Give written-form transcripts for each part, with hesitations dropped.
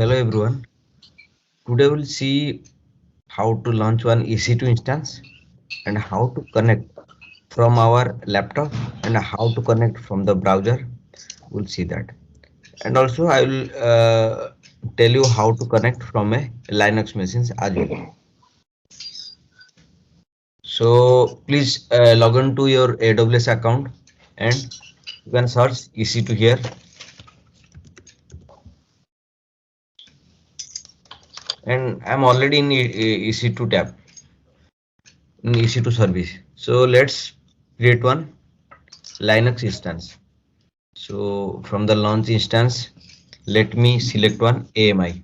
Hello everyone. Today we'll see how to launch one EC2 instance and how to connect from our laptop and how to connect from the browser. We'll see that. And also I will tell you how to connect from a Linux machines as well. So please log on to your AWS account and you can search EC2 here. And I'm already in EC2 tab in EC2 service. So let's create one Linux instance. So from the launch instance, let me select one AMI.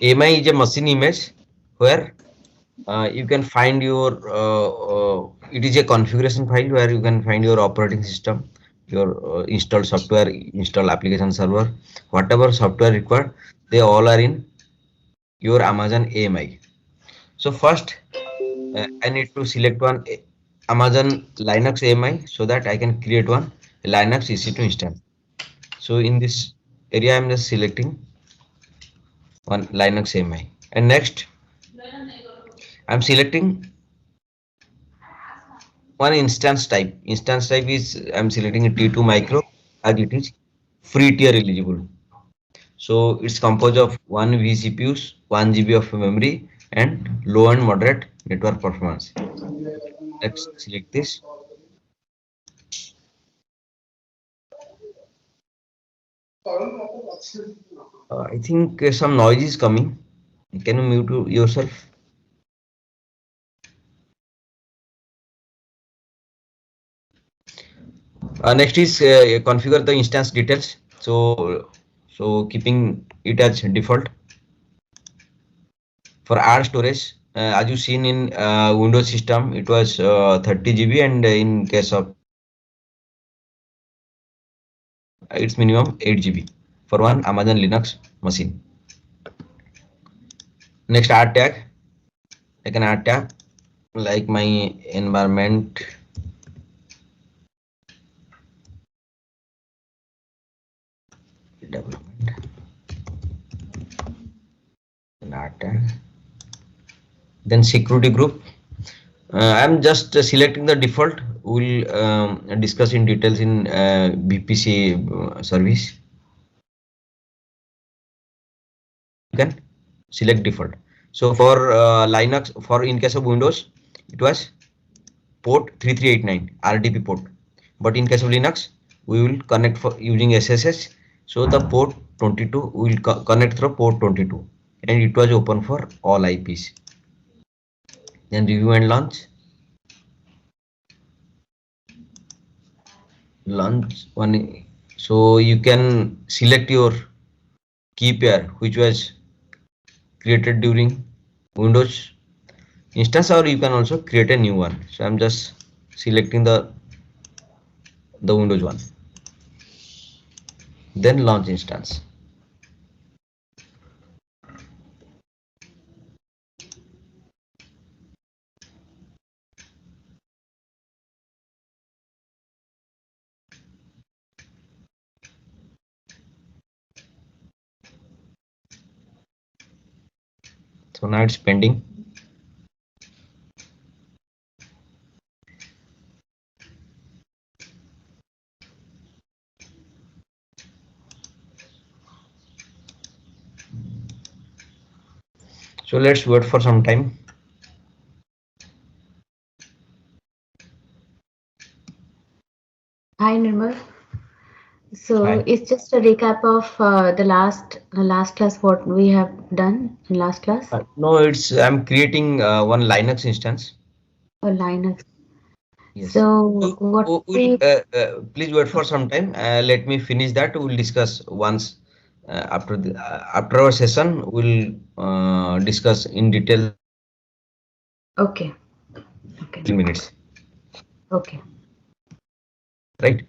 AMI is a machine image where you can find your, it is a configuration file where you can find your operating system, your installed software, install application server, whatever software required, they all are in your Amazon AMI. So first, I need to select one Amazon Linux AMI so that I can create one Linux EC2 instance. So in this area, I'm just selecting one Linux AMI. And next, I'm selecting one instance type. Instance type is I'm selecting a T2 micro as it is free tier eligible. So it's composed of one vCPUs, 1 GB of memory, and low and moderate network performance. Let's select this. I think some noise is coming. Can you mute yourself? Next is configure the instance details. So keeping it as default. For add storage, as you seen in Windows system, it was 30 GB, and in case of it's minimum 8 GB for one Amazon Linux machine. Next, add tag. I can add tag like my environment. Development. Add tag. Then security group. I'm just selecting the default. We'll discuss in details in VPC service. You can select default. So for Linux, for in case of Windows, it was port 3389 RDP port. But in case of Linux, we will connect for using SSH. So the port 22 will connect through port 22, and it was open for all IPs. Then review and launch. Launch one. So you can select your key pair which was created during Windows instance, or you can also create a new one. So I'm just selecting the Windows one. Then launch instance. So now it's pending. So let's wait for some time. Hi Nirmal. So Hi. it's just a recap of the last class what we have done in last class No, it's I'm creating one Linux instance. or Linux. Yes. So So what we'll we please wait for some time. Let me finish that. We'll discuss once after our session. We'll discuss in detail okay, okay, 3 minutes. okay, Right.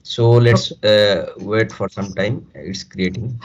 So let's okay. wait for some time. It's creating.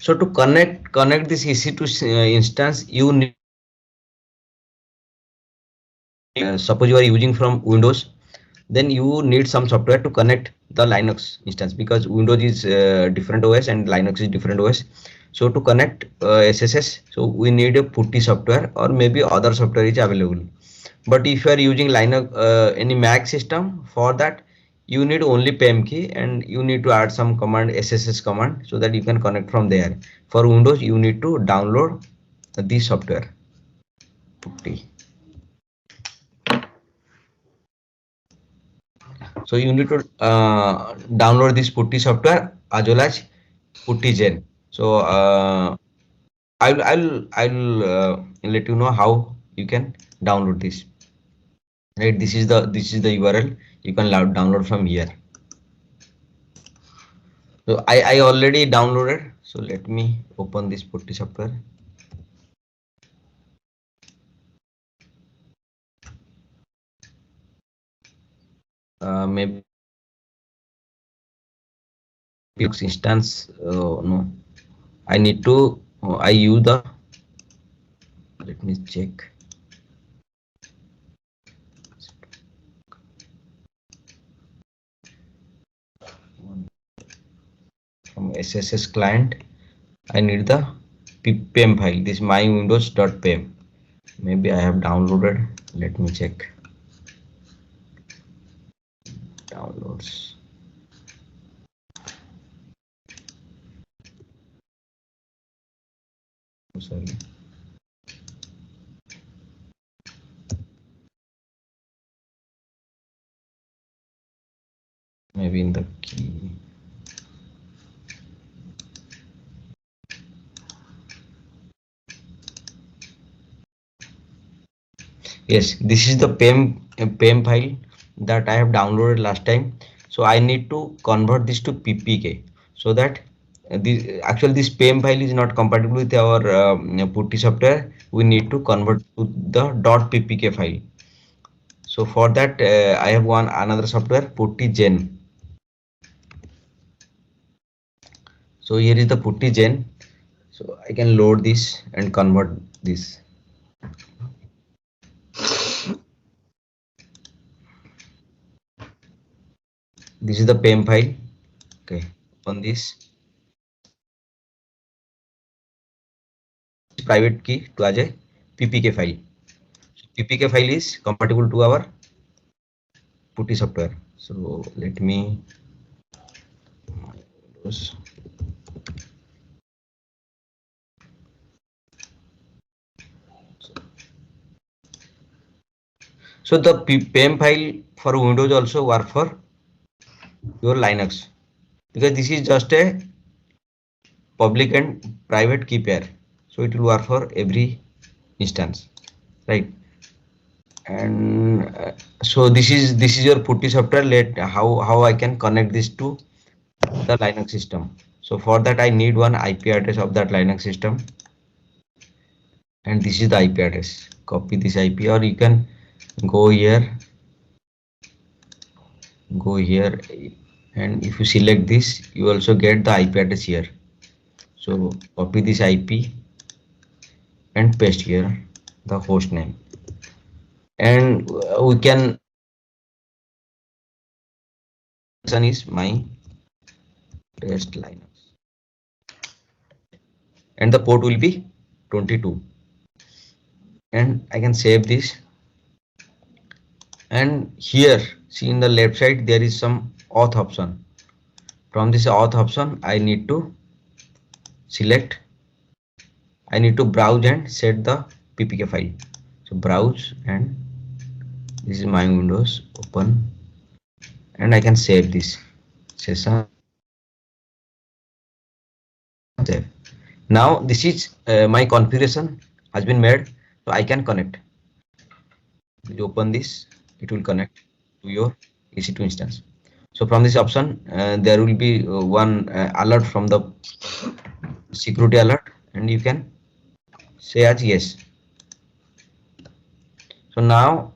So to connect this EC2 instance, you need, suppose you are using from Windows, then you need some software to connect the Linux instance, because Windows is different OS and Linux is different OS. So to connect SSH, so we need a PuTTY software, or maybe other software is available. But if you are using Linux, any Mac system, for that you need only PMKey, and you need to add some command, SSH command, so that you can connect from there. For Windows, you need to download this software, PuTTY. So you need to download this PuTTY software as well as PuTTY. So I'll let you know how you can download this. Right, this is the URL you can download from here. So I already downloaded. So let me open this PuTTY software. Maybe instance. No, I need to. I use the. Let me check. From SSH client, I need the pem file. This my windows.pem. Maybe I have downloaded. Let me check. Downloads. Sorry. Maybe in the key. Yes, this is the PEM file that I have downloaded last time. So I need to convert this to PPK, so that this PEM file is not compatible with our PuTTY software. We need to convert to the .ppk file. So for that, I have another software, PuTTY. So here is the PuTTY. So I can load this and convert this. This is the PEM file. Okay, on this private key to as a PPK file. So PPK file is compatible to our PuTTY software. So let me so the PEM file for Windows also work for your Linux, because this is just a public and private key pair, so it will work for every instance, right? And so this is your PuTTY software. Let how I can connect this to the Linux system. So for that I need one IP address of that Linux system, and this is the IP address. Copy this IP, or you can go here, and if you select this, you also get the IP address here. So copy this IP and paste here the host name, and we can is my test Linux, and the port will be 22, and I can save this. And here, see, in the left side there is some auth option. From this auth option I need to select, I need to browse and set the ppk file. So browse, and this is my Windows, open, and I can save this session. Save. Now this is my configuration has been made, so I can connect. You open this, it will connect to your EC2 instance. So from this option, there will be one alert from the security alert, and you can say as yes. So now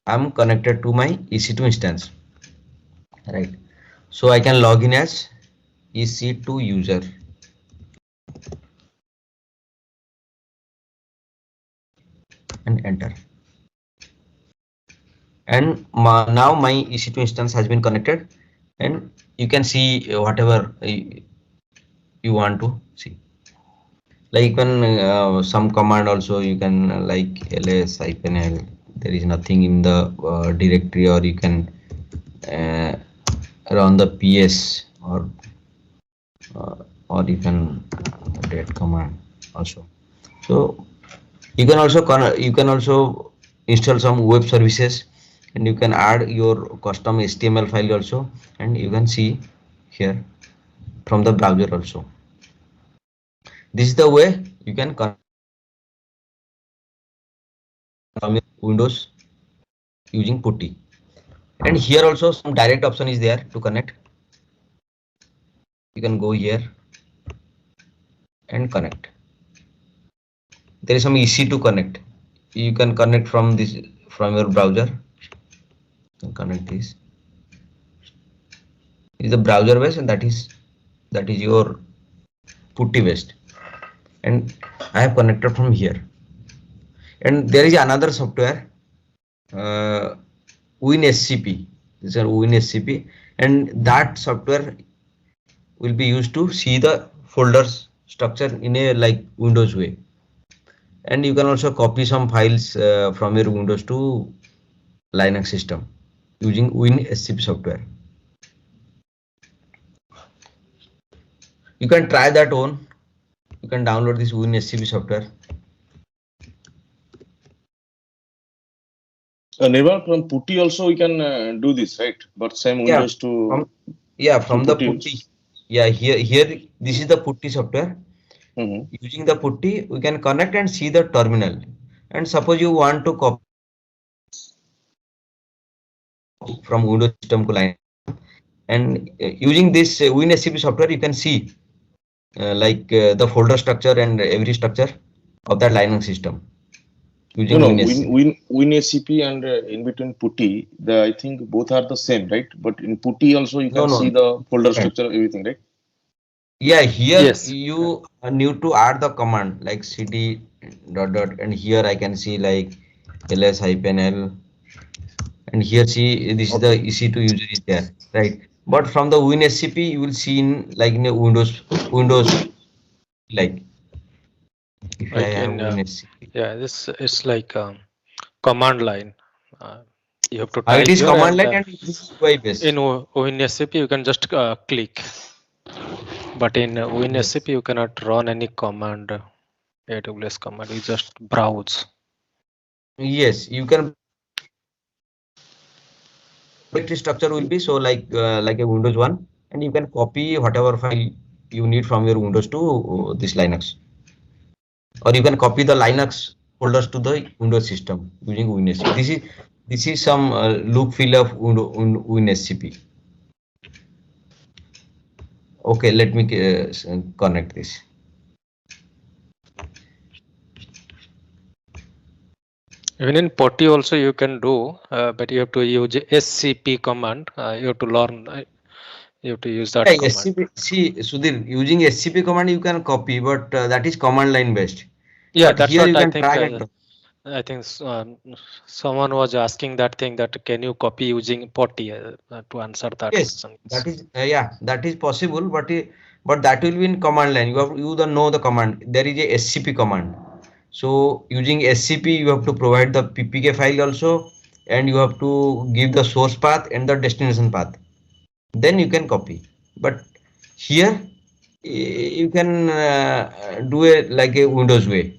I'm connected to my EC2 instance, right? So I can log in as EC2 user. enter. And now my EC2 instance has been connected, and you can see whatever you want to see. Like when some command also you can like ls -l. There is nothing in the directory, or you can run the ps, or you can that command also. So you can also install some web services, and you can add your custom HTML file also, and you can see here from the browser also. This is the way you can connect from Windows using PuTTY. And here also some direct option is there to connect. You can go here and connect. There is some easy to connect. You can connect from your browser. You can connect this. Is the browser based, and that is your PuTTY based. And I have connected from here. And there is another software, WinSCP. This is WinSCP, and that software will be used to see the folders structure in a like Windows way. And you can also copy some files from your Windows to Linux system using WinSCP software. You can try that on. You can download this WinSCP software. Nirmal, from PuTTY also we can do this, right? But same Windows to from the PuTTY. Yeah, here this is the PuTTY software. Using the PuTTY, we can connect and see the terminal. And suppose you want to copy from Windows system to Linux, and using this WinSCP software, you can see the folder structure and every structure of that Linux system. Using WinSCP and in between PuTTY, I think both are the same, right? But in PuTTY also you can see the folder structure, everything, right? Yeah, here you need to add the command like cd ... and here I can see like ls -l, and here see this is the EC2 user is there, right? But from the WinSCP you will see in like in a Windows like if I have WinSCP. Yeah, this is like command line. You have to type. It is command line, and this is UI based. In WinSCP you can just click, but in WinSCP you cannot run any command, AWS command. You just browse. Yes, you can. Directory structure will be so like a Windows 1, and you can copy whatever file you need from your Windows to this Linux, or you can copy the Linux folders to the Windows system using WinSCP. This is some look feel of WinSCP. Okay, let me connect this. Even in PuTTY also you can do, but you have to use SCP command. You have to learn. You have to use that command. SCP, see, Sudhir, using SCP command you can copy, but that is command line based. Yeah, but that's here what you I can think. drag and drop. I think someone was asking that thing, that can you copy using PuTTY to answer that question. That is that is possible, but that will be in command line. You know the command. There is a SCP command. So using SCP you have to provide the PPK file also, and you have to give the source path and the destination path. Then you can copy. But here you can do it like a Windows way.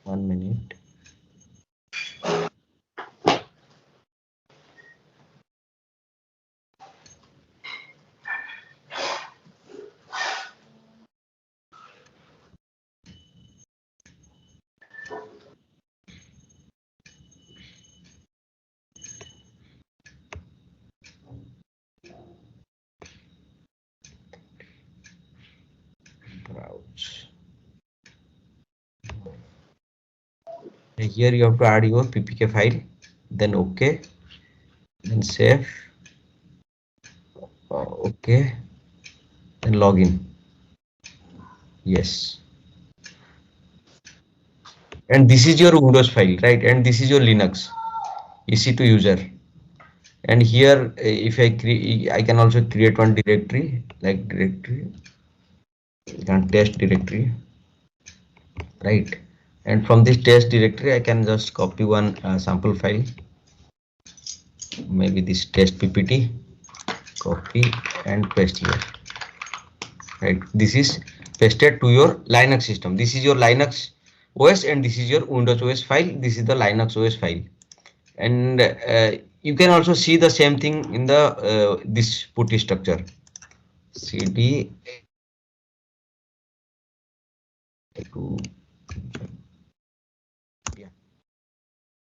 One minute. Browse. Here you have to add your PPK file, then OK, then save, OK, then login. Yes. And this is your Windows file, right? And this is your Linux EC2 user. And here, if I create, I can also create one directory, like directory, and test directory, right? And from this test directory, I can just copy one sample file, maybe this test ppt, copy and paste here, right? This is pasted to your Linux system. This is your Linux OS and this is your Windows OS file. This is the Linux OS file. And you can also see the same thing in the this putty structure, cd to, yeah,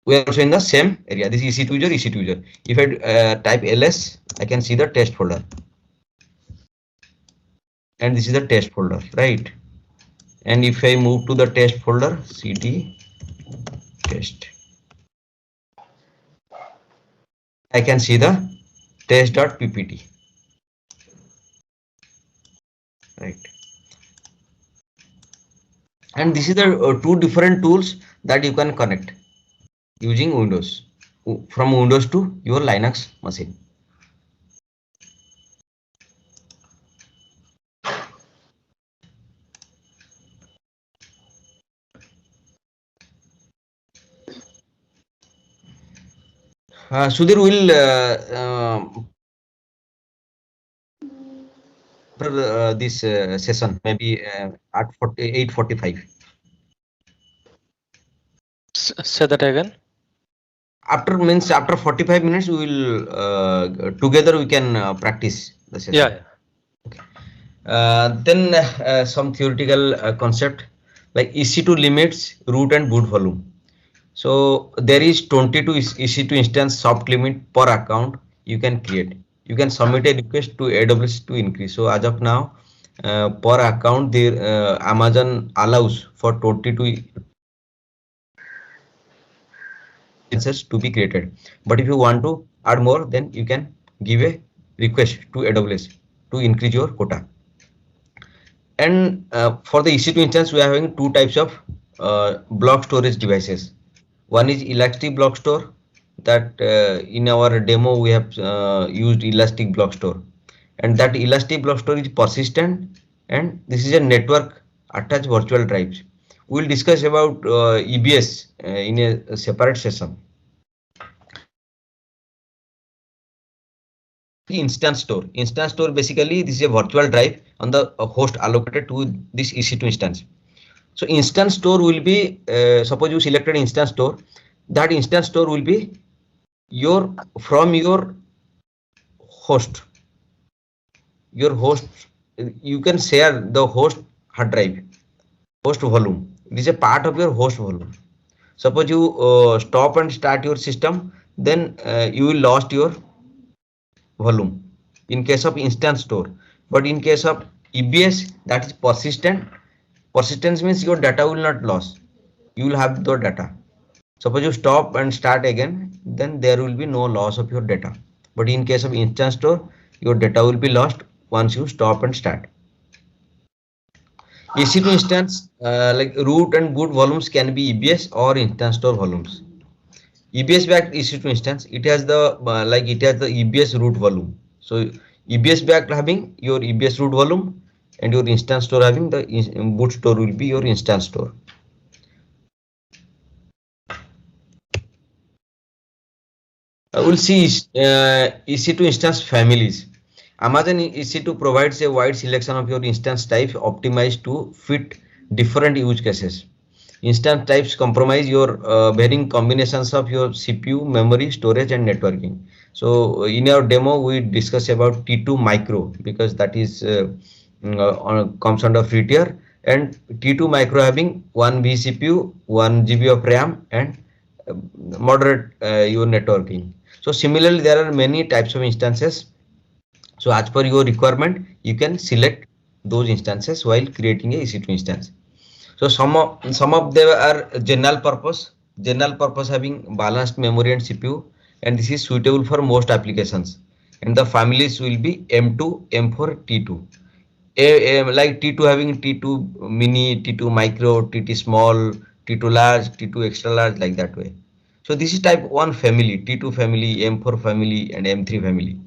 we are also in the same area. This is EC2 user, EC2 user. If I type ls, I can see the test folder, and this is the test folder, right? And if I move to the test folder, cd test, I can see the test.ppt, right? And this is the two different tools that you can connect using Windows, from Windows to your Linux machine. Sudhir will after this session, maybe at 8:45. Say that again. After means after 45 minutes, we will together we can practice the session. Yeah. Okay. Then some theoretical concept like EC2 limits root and boot volume. So there is 22 EC2 instance soft limit per account you can create. You can submit a request to AWS to increase. So as of now, per account, the Amazon allows for 22 instances to be created. But if you want to add more, then you can give a request to AWS to increase your quota. And for the EC2 instance, we are having two types of block storage devices. One is Elastic Block Store, that in our demo we have used Elastic Block Store, and that Elastic Block Store is persistent, and this is a network attached virtual drives. We will discuss about EBS in a separate session. Instance store basically this is a virtual drive on the host allocated to this EC2 instance. So instance store will be, suppose you selected instance store, that instance store will be from your host. Your host, you can share the host hard drive, host volume. It is a part of your host volume. Suppose you stop and start your system, then you will lost your volume in case of instance store. But in case of EBS, that is persistent. Persistence means your data will not lose. You will have the data. Suppose you stop and start again, then there will be no loss of your data. But in case of instance store, your data will be lost once you stop and start. EC2 instance like root and boot volumes can be EBS or instance store volumes. EBS backed EC2 instance, it has the it has the EBS root volume. So EBS backed having your EBS root volume, and your instance store having the boot store will be your instance store. We'll see EC2 instance families. Amazon EC2 provides a wide selection of your instance types optimized to fit different use cases. Instance types comprise your varying combinations of your CPU, memory, storage, and networking. So in our demo, we discuss about T2 micro, because that is comes under free tier, and T2 micro having 1 vCPU, 1 GB of RAM, and moderate your networking. So similarly, there are many types of instances. So as per your requirement, you can select those instances while creating a EC2 instance. So some of them are general purpose having balanced memory and CPU, and this is suitable for most applications. And the families will be M2, M4, T2. like T2 having T2 mini, T2 micro, T2 small, T2 large, T2 extra large, like that way. So this is type 1 family, T2 family, M4 family, and M3 family.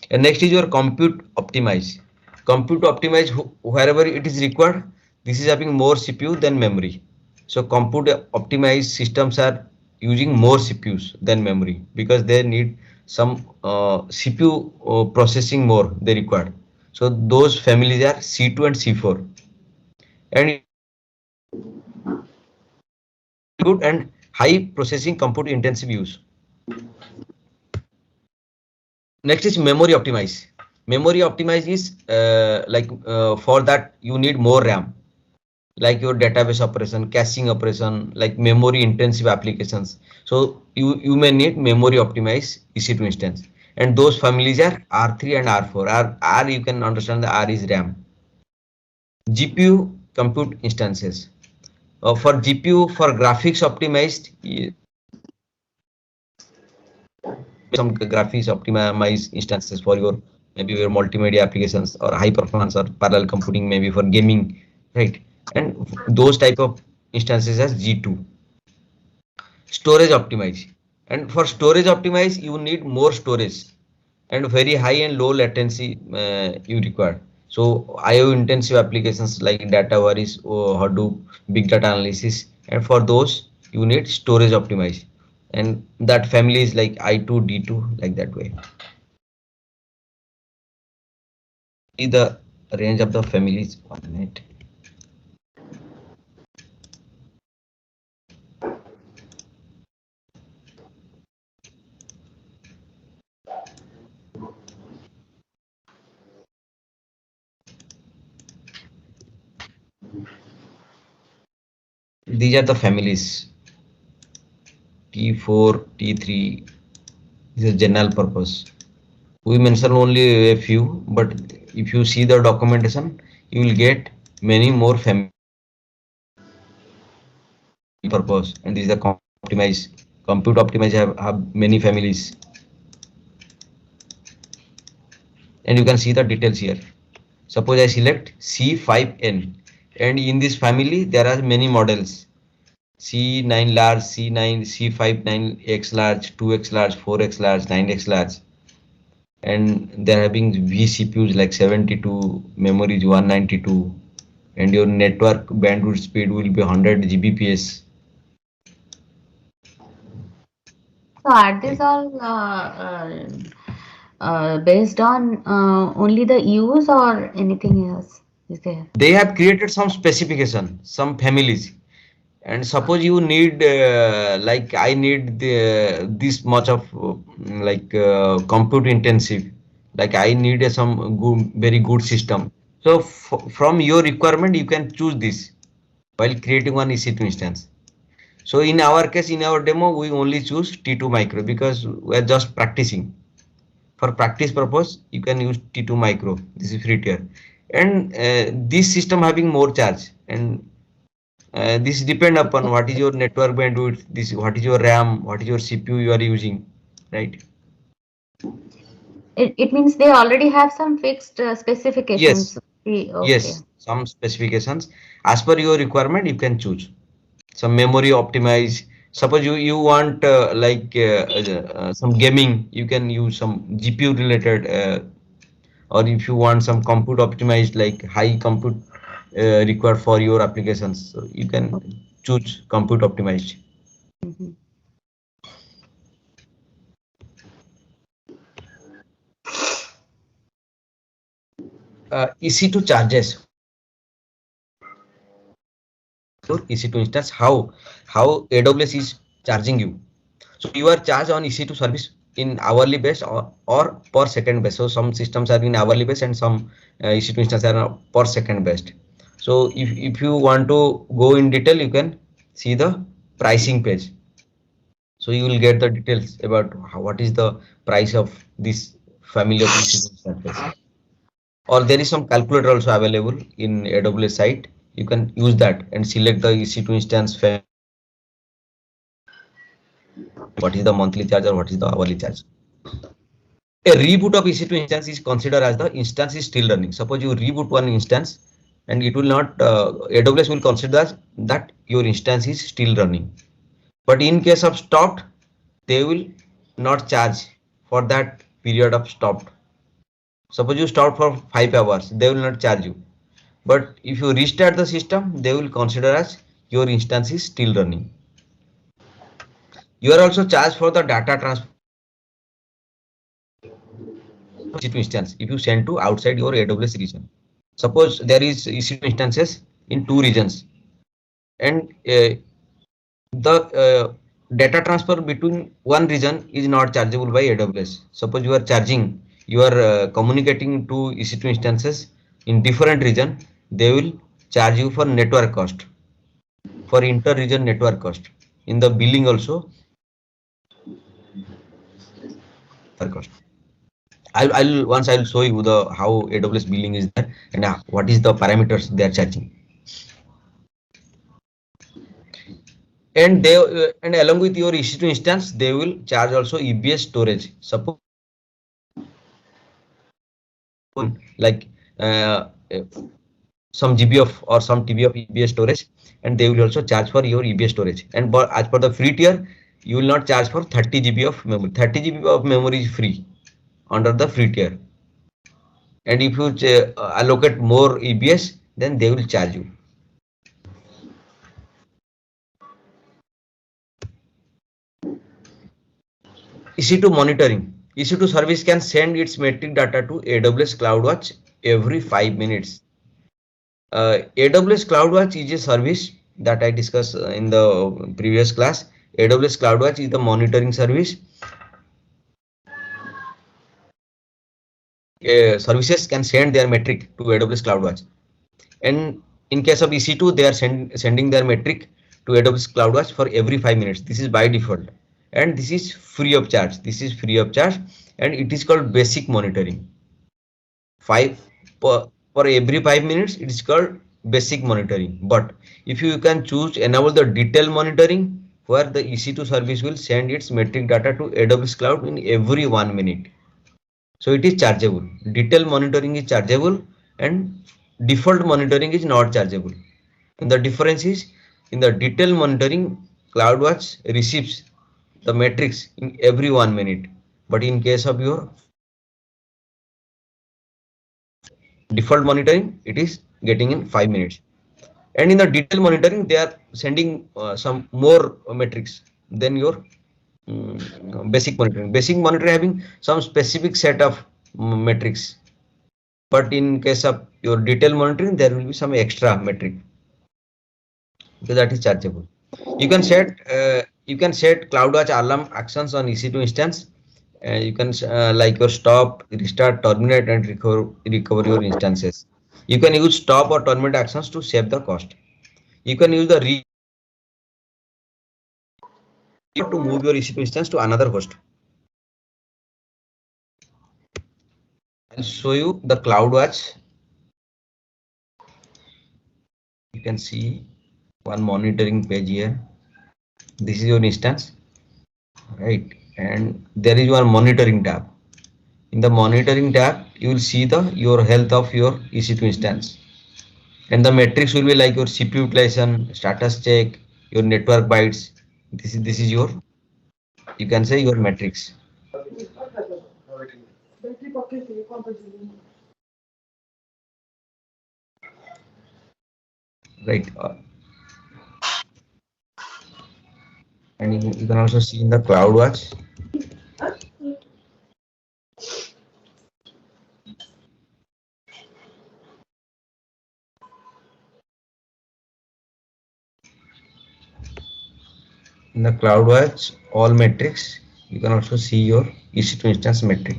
And next is your compute optimize. Compute optimize wherever it is required. This is having more CPU than memory. So compute optimized systems are using more CPUs than memory because they need some CPU processing more they require. So those families are C2 and C4. And good and high processing compute intensive use. Next is memory optimize. Memory optimize is for that you need more RAM, like your database operation, caching operation, like memory intensive applications. So you may need memory optimize EC2 instance. And those families are R3 and R4. R you can understand the R is RAM. GPU compute instances. For GPU for graphics optimized, some graphics optimized instances for your maybe your multimedia applications or high performance or parallel computing, maybe for gaming, right? And those type of instances as G2. Storage optimize, and for storage optimize you need more storage and very high and low latency you require. So IO intensive applications like Dataverse or Hadoop, big data analysis, and for those you need storage optimize, and that family is like I2, D2, like that way. See the range of the families. 1 minute. These are the families. T4, T3 is a general purpose. We mention only a few, but if you see the documentation, you will get many more family purpose. And this is the optimize. Compute optimize have many families. And you can see the details here. Suppose I select C5N, and in this family there are many models. C9 large, C9, C5 9x large, 2x large, 4x large, 9x large. And they're having vCPUs like 72, memory is 192, and your network bandwidth speed will be 100 Gbps. So are these all based on only the use or anything else is there? They have created some specification, some families. And suppose you need like I need this much of compute intensive, like I need some good, very good system. So from your requirement you can choose this while creating one EC2 instance. So in our case, in our demo, we only choose T2 micro because we are just practicing. For practice purpose, you can use T2 micro. This is free tier, and this system having more charge, and this depend upon what is your network bandwidth, this what is your RAM, what is your CPU you are using, right? It means they already have some fixed specifications. Yes, Okay. yes, some specifications as per your requirement you can choose. Some memory optimize. Suppose you want some gaming, you can use some GPU related, or if you want some compute optimized, like high compute required for your applications, so you can choose compute optimized. Mhm. EC2 charges. EC2 instance, how AWS is charging you. So you are charged on EC2 service in hourly base or per second base. So some systems are in hourly base and some EC2 instances are per second based. So if you want to go in detail, you can see the pricing page. So you will get the details about what is the price of this family of EC2 instances. Or there is some calculator also available in AWS site. You can use that and select the EC2 instance, what is the monthly charge or what is the hourly charge. A reboot of EC2 instance is considered as the instance is still running. Suppose you reboot one instance and it will not, AWS will consider that your instance is still running. But in case of stopped, they will not charge for that period of stopped. Suppose you stopped for 5 hours, they will not charge you. But if you restart the system, they will consider as your instance is still running. You are also charged for the data transfer EC2 instance if you send to outside your AWS region. Suppose there is EC2 instances in 2 regions, and the data transfer between one region is not chargeable by AWS. Suppose you are charging, you are communicating to EC2 instances in different region, they will charge you for network cost, for inter-region network cost. In the billing also, cost. I'll show you the how AWS billing is there and what is the parameters they are charging. And they and along with your EC2 instance, they will charge also EBS storage. Suppose like some GB of or some TB of EBS storage, and they will also charge for your EBS storage. And as per the free tier, you will not charge for 30 GB of memory. 30 GB of memory is free under the free tier. And if you allocate more EBS, then they will charge you. EC2 monitoring. EC2 service can send its metric data to AWS CloudWatch every 5 minutes. AWS CloudWatch is a service that I discussed in the previous class. AWS CloudWatch is the monitoring service. Services can send their metric to AWS CloudWatch, and in case of EC2, they are sending their metric to AWS CloudWatch for every 5 minutes. This is by default, and this is free of charge. This is free of charge, and it is called basic monitoring. For every 5 minutes, it is called basic monitoring. But if you can choose enable the detailed monitoring, where the EC2 service will send its metric data to AWS Cloud in every 1 minute. So it is chargeable. Detailed monitoring is chargeable and default monitoring is not chargeable. And the difference is in the detailed monitoring, CloudWatch receives the metrics in every 1 minute. But in case of your default monitoring, it is getting in 5 minutes. And in the detailed monitoring, they are sending some more metrics than your basic monitoring. Basic monitoring having some specific set of metrics, but in case of your detailed monitoring, there will be some extra metric, because that is chargeable. You can set CloudWatch alarm actions on EC2 instance. You can like your stop, restart, terminate, and recover your instances. You can use stop or terminate actions to save the cost. You can use the to move your EC2 instance to another host. I'll show you the CloudWatch. You can see one monitoring page here. This is your instance, right? And there is one monitoring tab. In the monitoring tab, you will see your health of your EC2 instance, and the metrics will be like your CPU utilization, status check, your network bytes. This is your, you can say, your metrics. Right. And you can also see in the CloudWatch. In the CloudWatch, all metrics, you can also see your EC2 instance metric.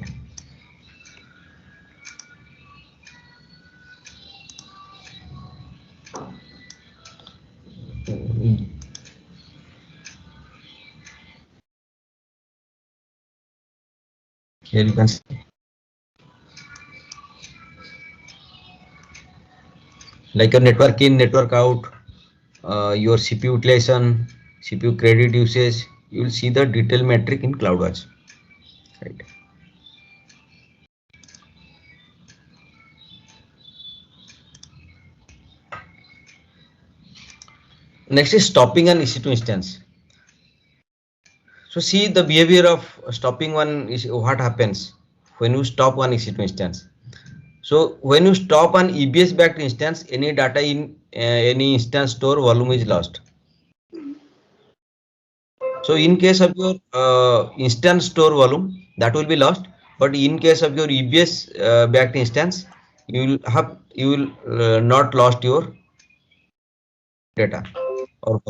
Here you can see like your network in, network out, your CPU utilization, CPU credit usage. You will see the detailed metric in CloudWatch, right? Next is stopping an EC2 instance. So see the behavior of stopping one is what happens when you stop one EC2 instance. So when you stop an EBS backed instance, any data in any instance store volume is lost. So in case of your instance store volume, that will be lost. But in case of your EBS backed instance, you will not lost your data. Or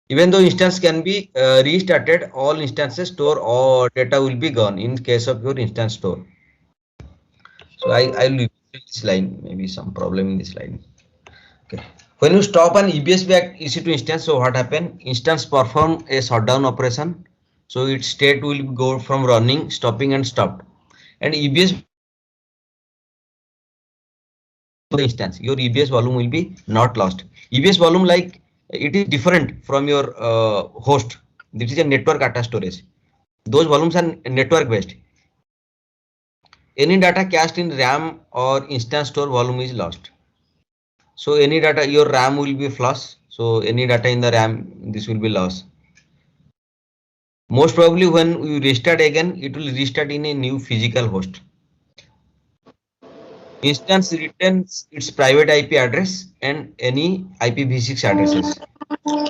even though instance can be restarted, all instances store or data will be gone in case of your instance store. So I will leave this line, maybe some problem in this line. Okay. When you stop an EBS backed EC2 instance, so what happen? Instance perform a shutdown operation. So its state will go from running, stopping and stopped. And EBS instance, your EBS volume will be not lost. EBS volume like it is different from your host. This is a network data storage. Those volumes are network based. Any data cached in RAM or instance store volume is lost. So any data, your RAM will be flush. So any data in the RAM, this will be lost. Most probably when you restart again, it will restart in a new physical host. Instance returns its private IP address and any IPv6 addresses.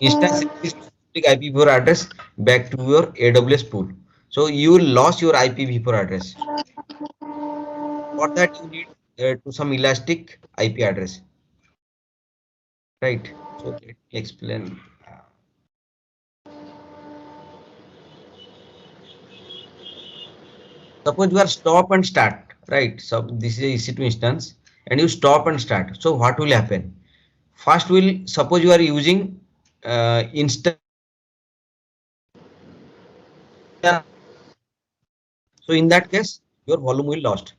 Instance returns IPv4 address back to your AWS pool. So you will lose your IPv4 address. For that you need to some elastic IP address. Right. So let me explain. Suppose you are stop and start, right? So this is a EC2 instance and you stop and start. So what will happen? First will suppose you are using instance. So in that case, your volume will lost.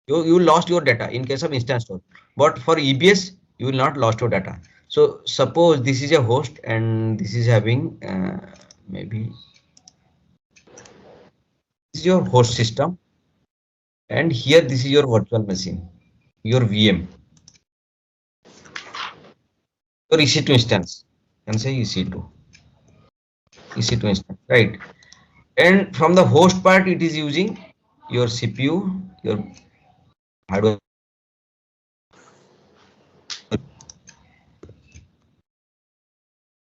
You lost your data in case of instance store. But for EBS, you will not lost your data. So suppose this is a host and this is having maybe this is your host system and here this is your virtual machine, your VM, your EC2 instance. You can say EC2 instance, right? And from the host part, it is using your CPU, your hardware,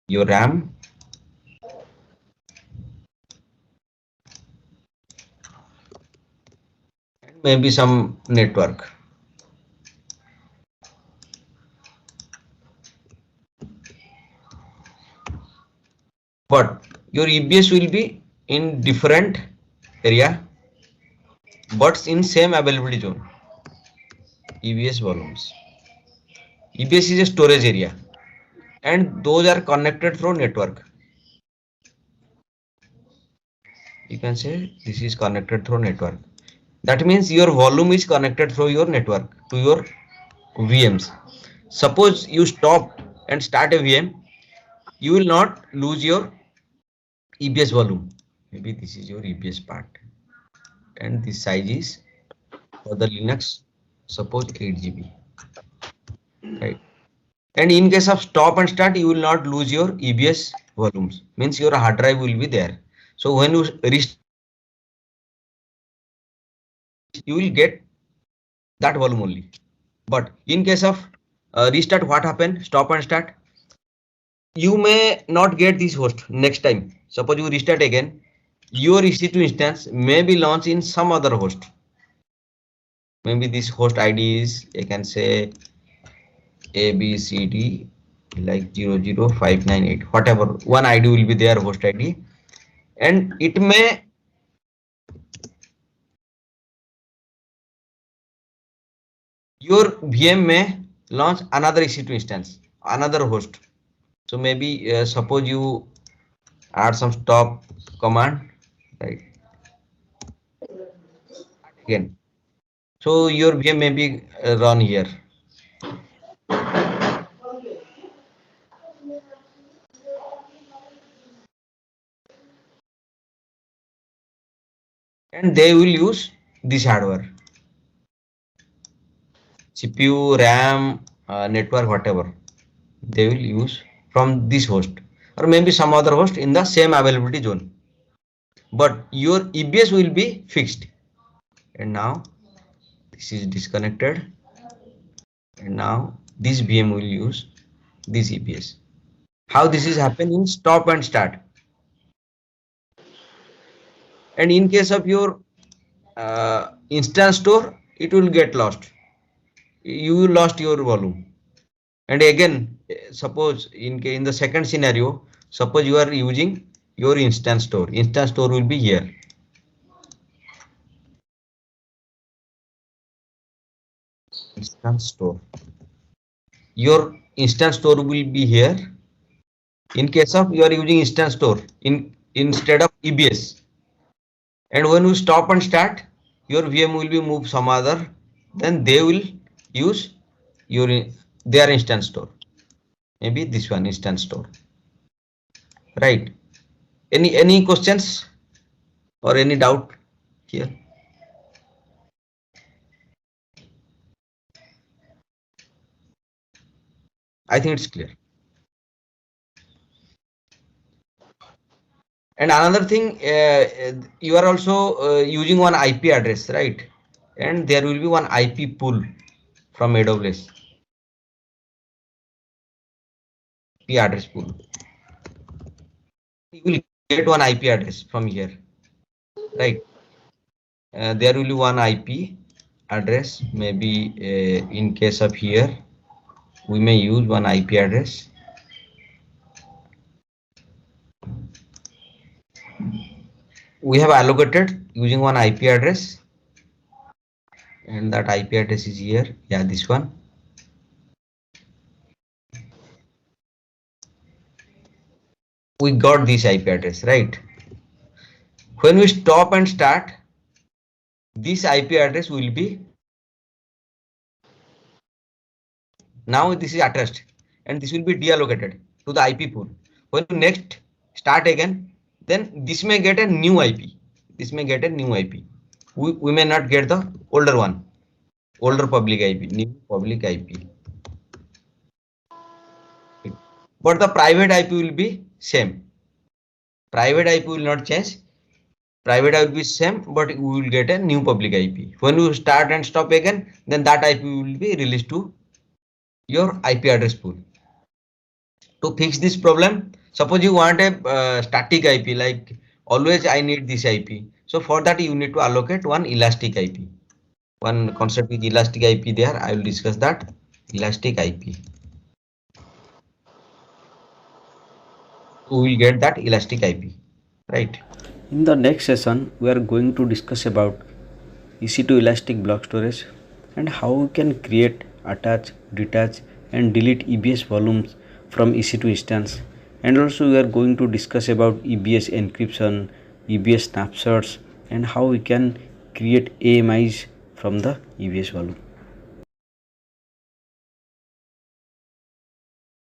your RAM, and maybe some network. But your EBS will be in different area, but in same availability zone. EBS volumes. EBS is a storage area, and those are connected through network. You can say this is connected through network. That means your volume is connected through your network to your VMs. Suppose you stop and start a VM, you will not lose your EBS volume. Maybe this is your EBS part, and this size is for the Linux, suppose 8 GB, right? And in case of stop and start, you will not lose your EBS volumes. Means your hard drive will be there. So when you restart, you will get that volume only. But in case of restart, what happened? Stop and start. You may not get this host next time. Suppose you restart again, your EC2 instance may be launched in some other host. Maybe this host ID is, I can say ABCD like 00598, whatever one ID will be there, host ID, and it may your VM may launch another EC2 instance, another host. So maybe suppose you add some stop command, right? Again. So your VM may be run here. And they will use this hardware. CPU, RAM, network, whatever. they will use from this host or maybe some other host in the same availability zone, but your EBS will be fixed. And now this is disconnected, and now this VM will use this EBS. How this is happening in stop and start. And in case of your instance store, it will get lost. You lost your volume. And again, suppose in the second scenario, suppose you are using your instance store. Instance store will be here. Instance store. Your instance store will be here. In case of you are using instance store instead of EBS. And when you stop and start, your VM will be moved some other. Then they will use their instance store. Maybe this one instance store. Right? Any questions or any doubt here? I think it's clear. And another thing, you are also using one IP address, right? And there will be one IP pool from AWS. IP address pool. You will get one IP address from here, right? There will be one IP address. Maybe in case of here, we may use one IP address. We have allocated using one IP address, and that IP address is here. Yeah, this one. We got this IP address, right? When we stop and start, this IP address will be, now this is attached, and this will be deallocated to the IP pool. When you next start again, then this may get a new IP. This may get a new IP. We may not get the older one, older public IP, new public IP. But the private IP will be same. Private IP will not change. Private IP will be same, but we will get a new public IP. When you start and stop again, then that IP will be released to your IP address pool. To fix this problem, suppose you want a static IP, like always I need this IP. So for that you need to allocate one elastic IP. One concept is elastic IP there. I will discuss that. Elastic IP. We will get that elastic IP, right? In the next session, we are going to discuss about EC2 Elastic Block Storage and how we can create, attach, detach and delete EBS volumes from EC2 instance. And also we are going to discuss about EBS encryption, EBS snapshots and how we can create AMIs from the EBS volume.